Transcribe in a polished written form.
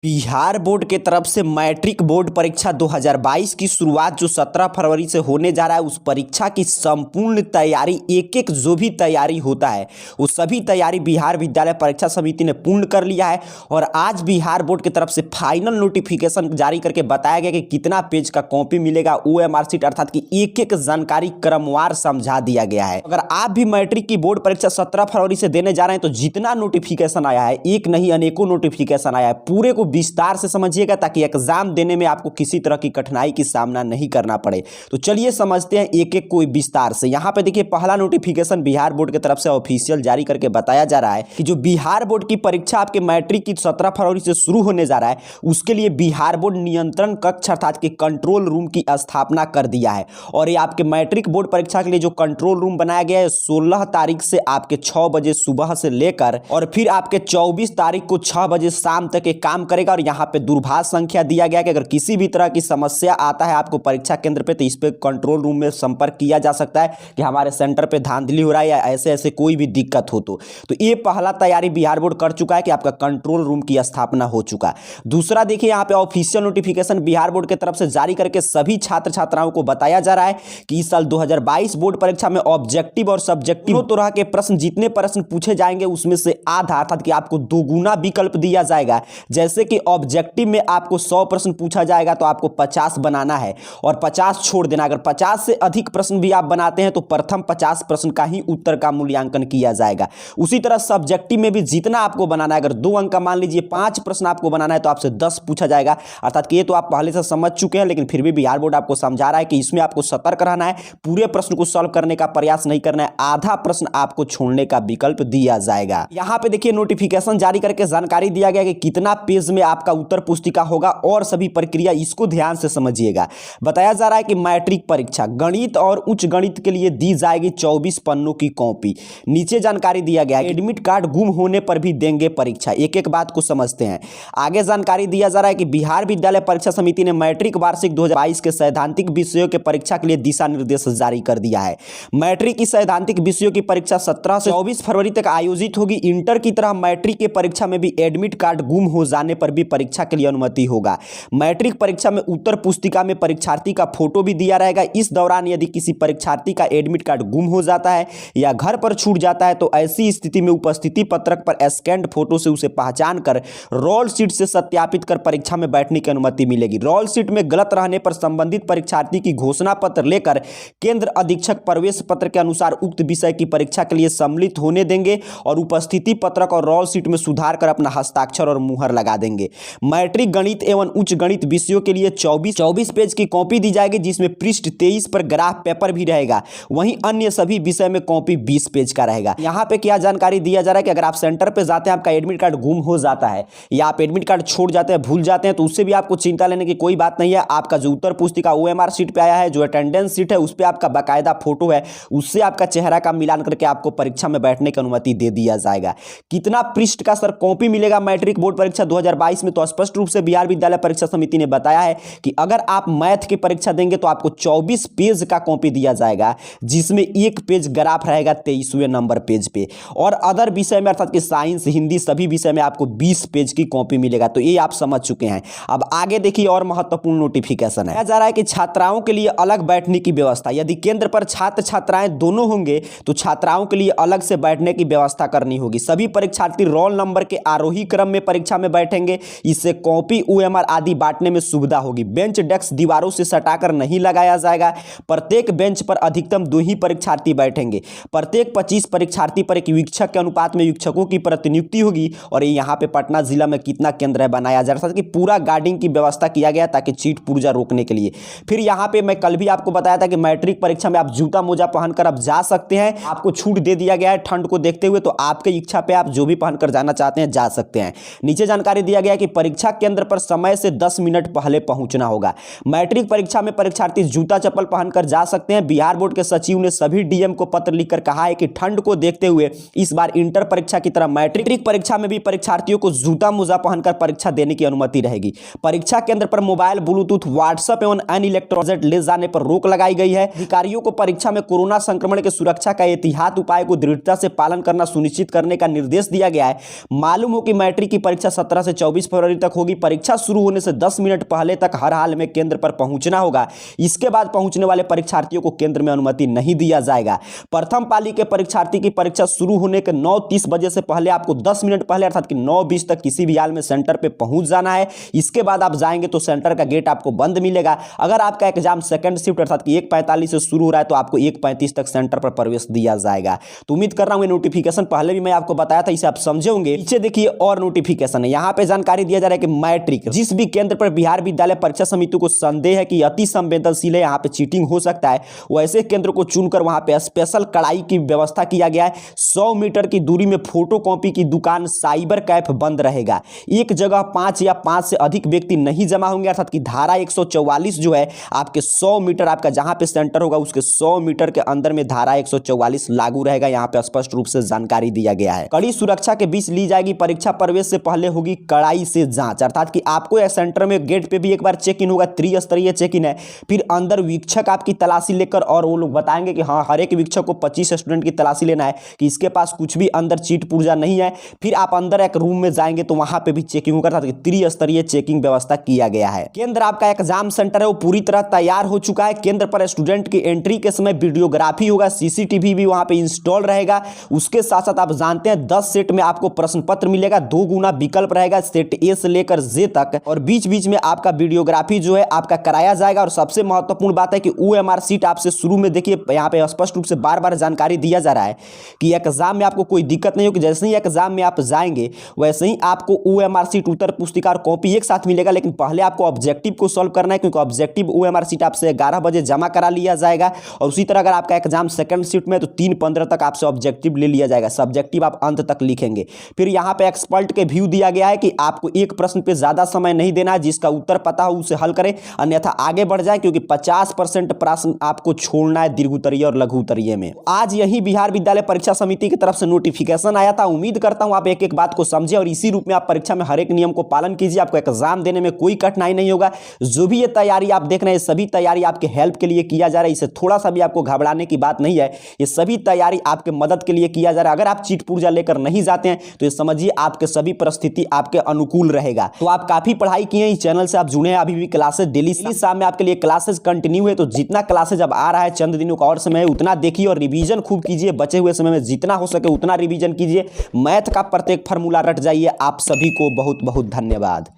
Bihar board के तरफ से मैट्रिक बोर्ड परीक्षा 2022 की शुरुआत जो 17 फरवरी से होने जा रहा है, उस परीक्षा की संपूर्ण तैयारी एक एक जो भी तैयारी होता है वो सभी तैयारी बिहार विद्यालय परीक्षा समिति ने पूर्ण कर लिया है। और आज बिहार बोर्ड की तरफ से फाइनल नोटिफिकेशन जारी करके बताया गया कि कितना पेज का कॉपी मिलेगा, OMR शीट अर्थात कि एक एक जानकारी क्रमवार समझा दिया गया है। अगर आप भी मैट्रिक की बोर्ड परीक्षा 17 फरवरी से देने जा रहे हैं तो जितना नोटिफिकेशन आया है, एक नहीं अनेकों नोटिफिकेशन आया है, पूरे को विस्तार से समझिएगा ताकि एग्जाम देने में आपको किसी तरह की कठिनाई की सामना नहीं करना पड़े। तो चलिए समझते हैं एक एक को विस्तार से। यहां पे देखिए पहला नोटिफिकेशन बिहार बोर्ड की तरफ से ऑफिशियल जारी करके बताया जा रहा है कि जो बिहार बोर्ड की परीक्षा आपके मैट्रिक की 17 फरवरी से शुरू होने जा रहा है, उसके लिए बिहार बोर्ड नियंत्रण कक्ष अर्थात कि कंट्रोल रूम की स्थापना कर दिया है। और ये आपके मैट्रिक बोर्ड परीक्षा के लिए जो कंट्रोल रूम बनाया गया है 16 तारीख से आपके 6 बजे सुबह से लेकर और फिर आपके 24 तारीख को 6 बजे शाम तक ये काम करेगा। और यहाँ पे दूरभाष संख्या दिया गया कि अगर किसी भी तरह की समस्या आता है आपको परीक्षा केंद्र पे तो इस पे कंट्रोल रूम में संपर्क किया जा सकता है कि हमारे सेंटर पे धांधली हो रहा है या ऐसे ऐसे कोई भी दिक्कत हो तो ये पहला तैयारी बिहार बोर्ड कर चुका है कि आपका कंट्रोल रूम की स्थापना हो चुका है। दूसरा देखिए यहाँ पे ऑफिशियल नोटिफिकेशन बिहार बोर्ड की तरफ से जारी करके सभी छात्र छात्राओं को बताया जा रहा है कि इस साल 2022 बोर्ड परीक्षा में ऑब्जेक्टिव और सब्जेक्टिव तरह के प्रश्न जितने प्रश्न पूछे जाएंगे उसमें से आधा अर्थात कि आपको दोगुना विकल्प दिया जाएगा। जैसे कि ऑब्जेक्टिव में आपको 100 प्रश्न पूछा जाएगा तो आपको 50 बनाना है और 50 छोड़ देना। अगर 50 से अधिक प्रश्न भी आप बनाते हैं तो प्रथम 50 प्रश्न का ही उत्तर का मूल्यांकन किया जाएगा। उसी तरह सब्जेक्टिव में भी जितना आपको बनाना है, अगर 2 अंक का मान लीजिए 5 प्रश्न आपको बनाना है तो आपसे 10 पूछा जाएगा। अर्थात कि ये तो आप पहले से समझ चुके हैं, लेकिन फिर भी बिहार बोर्ड आपको समझा रहा है कि इसमें आपको सतर्क रहना है, पूरे प्रश्न को सॉल्व करने का प्रयास नहीं करना है, आधा प्रश्न आपको छोड़ने का विकल्प दिया जाएगा। यहां पे देखिए नोटिफिकेशन जारी करके जानकारी दिया गया कि कितना पेज में आपका उत्तर पुस्तिका होगा और सभी प्रक्रिया, इसको ध्यान से समझिएगा। बताया जा रहा है कि मैट्रिक परीक्षा गणित और उच्च गणित के लिए दी जाएगी 24 पन्नों की कॉपी। नीचे जानकारी दिया गया है एडमिट कार्ड गुम होने पर भी देंगे परीक्षा। एक एक बात को समझते हैं। आगे जानकारी दिया जा रहा है कि बिहार विद्यालय परीक्षा समिति ने मैट्रिक वार्षिक 2022 के सैद्धांतिक विषयों के परीक्षा के लिए दिशा निर्देश जारी कर दिया है। मैट्रिक की सैद्धांतिक विषयों की परीक्षा 17 से 24 फरवरी तक आयोजित होगी। इंटर की तरह मैट्रिक की परीक्षा में भी एडमिट कार्ड गुम हो जाने पर भी परीक्षा के लिए अनुमति होगा। मैट्रिक परीक्षा में उत्तर पुस्तिका में परीक्षार्थी का फोटो भी दिया रहेगा। इस दौरान यदि किसी परीक्षार्थी का एडमिट कार्ड गुम हो जाता है या घर पर छूट जाता है तो ऐसी स्थिति में उपस्थिति पत्रक पर स्कैन्ड फोटो से उसे पहचान कर रोल शीट से सत्यापित कर परीक्षा में बैठने की अनुमति मिलेगी। रोल शीट में गलत रहने पर संबंधित परीक्षार्थी की घोषणा पत्र लेकर केंद्र अधीक्षक प्रवेश पत्र के अनुसार उक्त विषय की परीक्षा के लिए सम्मिलित होने देंगे और उपस्थिति पत्रक और रोल शीट में सुधार कर अपना हस्ताक्षर और मुहर लगा देंगे। मैट्रिक गणित एवं उच्च गणित विषयों के लिए 24 पेज की कॉपी दी जाएगी, जिसमें पृष्ठ 23 पर ग्राफ पेपर भी रहेगा। वहीं अन्य सभी विषय में कॉपी 20 पेज का रहेगा। यहाँ पे क्या जानकारी दिया जा रहा है कि अगर आप सेंटर पे जाते हैं, आपका एडमिट कार्ड गुम हो जाता है या आप एडमिट कार्ड छोड़ जाते हैं, भूल जाते हैं, तो उससे भी आपको चिंता लेने की कोई बात नहीं है। आपका जो उत्तर पुस्तिका OMR शीट पे आया है, जो अटेंडेंस शीट है, उस पर आपका बाकायदा फोटो है, उससे आपका चेहरा का मिलान करके आपको परीक्षा में बैठने की अनुमति दे दिया जाएगा। कितना पृष्ठ का सर कॉपी मिलेगा मैट्रिक बोर्ड परीक्षा 2022 में, तो स्पष्ट रूप से बिहार विद्यालय परीक्षा समिति ने बताया है कि अगर आप मैथ की परीक्षा देंगे तो आपको 24 पेज का कॉपी दिया जाएगा, जिसमें एक पेज ग्राफ रहेगा 23वें नंबर पेज पे, और अदर विषय में अर्थात कि साइंस, हिंदी, सभी विषय में आपको 20 पेज की कॉपी मिलेगा। तो ये आप समझ चुके हैं। अब आगे देखिए और महत्वपूर्ण नोटिफिकेशन है। कहा जा रहा है कि छात्राओं के लिए अलग बैठने की व्यवस्था। यदि केंद्र पर छात्र छात्राएं दोनों होंगे तो छात्राओं के लिए अलग से बैठने की व्यवस्था करनी होगी। सभी परीक्षार्थी रोल नंबर के आरोही क्रम में परीक्षा में बैठेंगे। इससे कॉपी, OMR आदि बांटने में सुविधा होगी। बेंच डेस्क दीवारों से सटाकर नहीं लगाया जाएगा। प्रत्येक बेंच पर अधिकतम 2 ही परीक्षार्थी बैठेंगे। प्रत्येक 25 परीक्षार्थी पर एक वीक्षक के अनुपात में वीक्षकों की प्रतिनियुक्ति होगी। और यहाँ पे पटना जिला में कितना केंद्र है बनाया जा रहा है कि पूरा गार्डिंग की व्यवस्था किया गया ताकि चीट पुर्जा रोकने के लिए। फिर यहाँ पे मैं कल भी आपको बताया था कि मैट्रिक परीक्षा में आप जूता मोजा पहनकर आप जा सकते हैं। आपको छूट दे दिया गया है ठंड को देखते हुए, तो आपके इच्छा पे आप जो भी पहनकर जाना चाहते हैं जा सकते हैं। नीचे जानकारी दिया गया कि परीक्षा केंद्र पर समय से 10 मिनट पहले पहुंचना होगा। मैट्रिक परीक्षा में परीक्षार्थी जूता चप्पल पहनकर जा सकते हैं। बिहार बोर्ड के सचिव ने सभी DM को पत्र लिखकर कहा है कि ठंड को देखते हुए इस बार इंटर परीक्षा की तरह मैट्रिक परीक्षा में भी परीक्षार्थियों को जूता मोजा पहनकर परीक्षा देने की अनुमति रहेगी। परीक्षा केंद्र पर मोबाइल, ब्लूटूथ, व्हाट्सएप एवं अन्य इलेक्ट्रॉनिक ले जाने पर रोक लगाई गई है। अधिकारियों को परीक्षा में कोरोना संक्रमण के सुरक्षा का एहतियात उपाय को दृढ़ता से पालन करना सुनिश्चित करने का निर्देश दिया गया है। मालूम हो कि मैट्रिक की परीक्षा 17 से 24 फरवरी तक होगी। परीक्षा शुरू होने से 10 मिनट पहले तक हर हाल में केंद्र पर पहुंचना होगा। इसके बाद पहुंचने वाले परीक्षार्थियों को केंद्र में अनुमति नहीं दिया जाएगा। प्रथम पाली के परीक्षार्थी की परीक्षा शुरू होने के 9:30 बजे से पहले आपको 10 मिनट पहले अर्थात कि 9:20 तक किसी भी हाल में सेंटर पे पहुंच जाना है। इसके बाद आप जाएंगे तो सेंटर का गेट आपको बंद मिलेगा। अगर आपका एग्जाम सेकंड शिफ्ट अर्थात कि 1:45 से शुरू हो रहा है तो आपको 1:35 तक सेंटर पर प्रवेश दिया जाएगा। तो उम्मीद कर रहा हूं ये नोटिफिकेशन पहले भी मैं आपको बताया था, इसे आप समझे होंगे। नीचे देखिए और नोटिफिकेशन है, यहां पे जानकारी दिया जा रहा है कि मैट्रिक जिस भी केंद्र पर बिहार विद्यालय परीक्षा समिति को संदेह है कि अति संवेदनशील है, यहां पे चीटिंग हो सकता है, वैसे केंद्र को चुनकर वहां पे स्पेशल कड़ाई की व्यवस्था किया गया है। 100 मीटर की दूरी में फोटोकॉपी की दुकान साइबर कैफ बंद रहेगा। एक जगह 5 या 5 से अधिक व्यक्ति नहीं जमा होंगे अर्थात कि धारा 144 जो है आपके 100 मीटर आपका जहां पे सेंटर होगा उसके 100 मीटर के अंदर में धारा 144 लागू रहेगा। यहां पे स्पष्ट रूप से जानकारी दिया गया है। कड़ी सुरक्षा के बीच ली जाएगी परीक्षा। प्रवेश से पहले होगी कड़ाई से जांच अर्थात कि आपको यह सेंटर में गेट पे भी एक बार चेक इन होगा, त्रिस्तरीय चेक इन है। फिर अंदर वीक्षक आपकी तलाशी लेकर और वो लोग बताएंगे कि हाँ हर एक वीक्षक को 25 स्टूडेंट की तलाशी लेना है कि इसके पास कुछ भी अंदर चीट पुर्जा नहीं है। फिर आप अंदर एक रूम में जाएंगे तो वहां पे भी चेकिंग होगा अर्थात त्रिस्तरीय चेकिंग व्यवस्था किया गया है। केंद्र आपका एग्जाम सेंटर है वो पूरी तरह तैयार हो चुका है। केंद्र पर स्टूडेंट की एंट्री के समय वीडियोग्राफी होगा, सीसीटीवी भी वहां पे इंस्टॉल रहेगा। उसके साथ साथ आप जानते हैं 10 सेट में आपको प्रश्न पत्र मिलेगा, 2 गुना विकल्प रहेगा सेट ए से लेकर जे तक, और बीच बीच में आपका वीडियोग्राफी जो है आपका कराया जाएगा। और सबसे महत्वपूर्ण बात है कि ओएमआर सीट आपसे शुरू में देखिए यहाँ पे स्पष्ट रूप से बार बार जानकारी दिया जा रहा है कि एग्जाम में आपको कोई दिक्कत नहीं होगी। जैसे ही एग्जाम में आप जाएंगे वैसे ही आपको ओएमआर सीट, उत्तर पुस्तिका और कॉपी एक साथ मिलेगा, लेकिन पहले आपको ऑब्जेक्टिव को सॉल्व करना है क्योंकि ऑब्जेक्टिव ओएमआर सीट आपसे 11 बजे जमा करा लिया जाएगा। और उसी तरह अगर आपका एग्जाम सेकंड शिफ्ट में तो 3:15 तक आपसे ऑब्जेक्टिव ले लिया जाएगा। सब्जेक्टिव आप अंत तक लिखेंगे। फिर यहाँ पे एक्सपर्ट के व्यू दिया गया है कि आपको एक प्रश्न पे ज्यादा समय नहीं देना है, जिसका उत्तर पता हो उसे हल करें अन्यथा आगे बढ़ जाए क्योंकि 50% प्रश्न आपको छोड़ना है दीर्घ उत्तरीय और लघु उत्तरीय में। आज यही बिहार विद्यालय परीक्षा समिति की तरफ से नोटिफिकेशन आया था। उम्मीद करता हूं आप एक एक बात को समझे और इसी रूप में आप परीक्षा में हर एक नियम को पालन कीजिए। आपको एग्जाम देने में कोई कठिनाई नहीं होगा। जो भी ये तैयारी आप देख रहे हैं सभी तैयारी आपके हेल्प के लिए किया जा रहा है। इसे थोड़ा सा भी आपको घबराने की बात नहीं है। ये सभी तैयारी आपके मदद के लिए किया जा रहा है। अगर आप चीट पुर्जा लेकर नहीं जाते हैं तो ये समझिए आपके सभी परिस्थिति आपके अनुकूल रहेगा। तो आप काफी पढ़ाई किए, इस चैनल से आप जुड़े हैं, अभी भी क्लासेस डेली शाम में आपके लिए क्लासेस कंटिन्यू है। तो जितना क्लासेस अब आ रहा है, चंद दिनों का और समय है, उतना देखिए और रिवीजन खूब कीजिए। बचे हुए समय में जितना हो सके उतना रिवीजन कीजिए। मैथ का प्रत्येक फार्मूला रट जाइए। आप सभी को बहुत बहुत धन्यवाद।